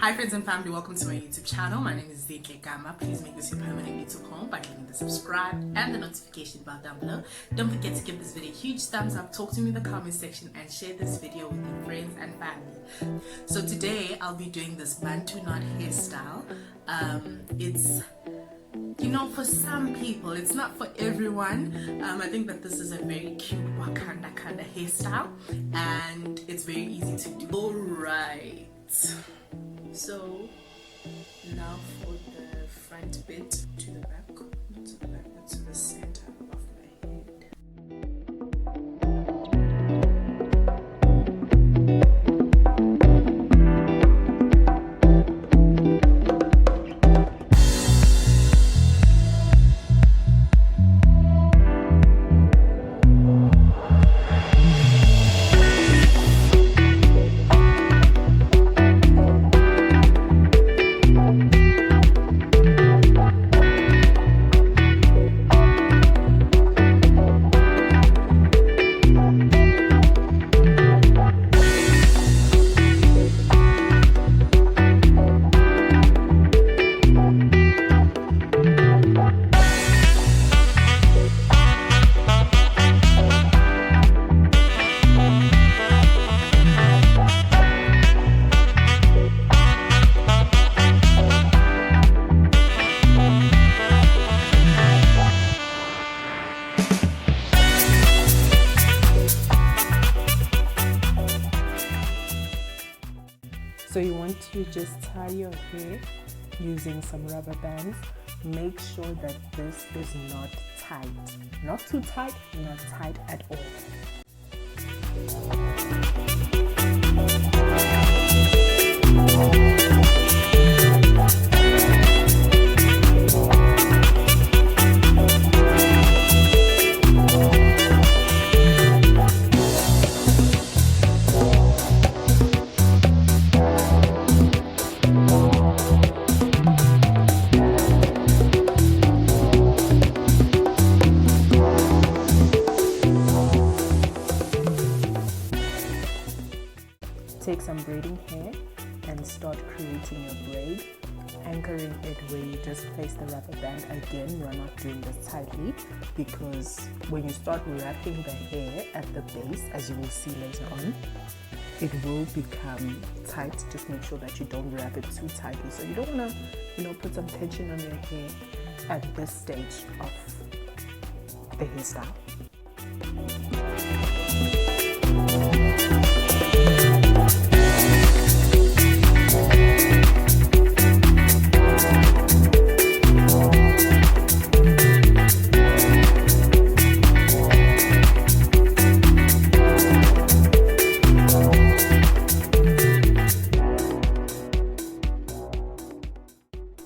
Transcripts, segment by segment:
Hi friends and family, welcome to my YouTube channel. My name is Zeke Gama. Please make this your permanent YouTube home by hitting the subscribe and the notification bell down below. Don't forget to give this video a huge thumbs up, talk to me in the comment section and share this video with your friends and family. So today I'll be doing this Bantu knot hairstyle. It's, for some people, it's not for everyone. I think that this is a very cute Wakanda kind of hairstyle and it's very easy to do. Alright. So now for the front bit to the back, not to the back, but to the center of my head. So you want to just tie your hair using some rubber bands. Make sure that this is not tight. Not too tight, not tight at all. Take some braiding hair and start creating your braid, anchoring it where you just place the rubber band. Again, you are not doing this tightly because when you start wrapping the hair at the base, as you will see later on, it will become tight. Just make sure that you don't wrap it too tightly. So you don't want to, put some tension on your hair at this stage of the hairstyle.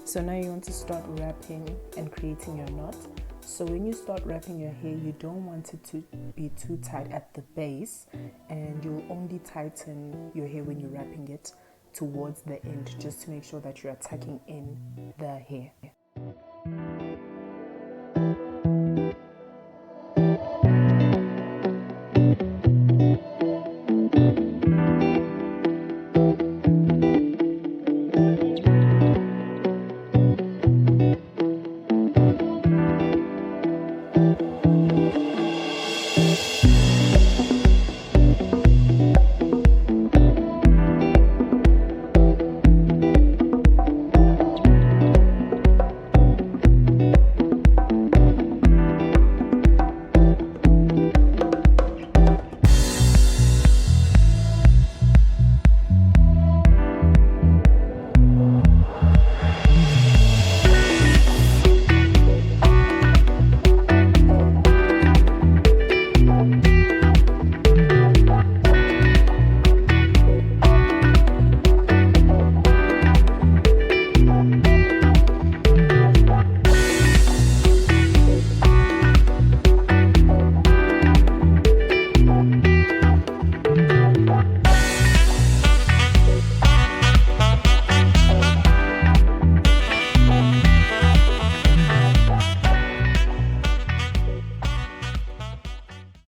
So now you want to start wrapping and creating your knot. So when you start wrapping your hair, you don't want it to be too tight at the base, and you'll only tighten your hair when you're wrapping it towards the end, just to make sure that you are tucking in the hair.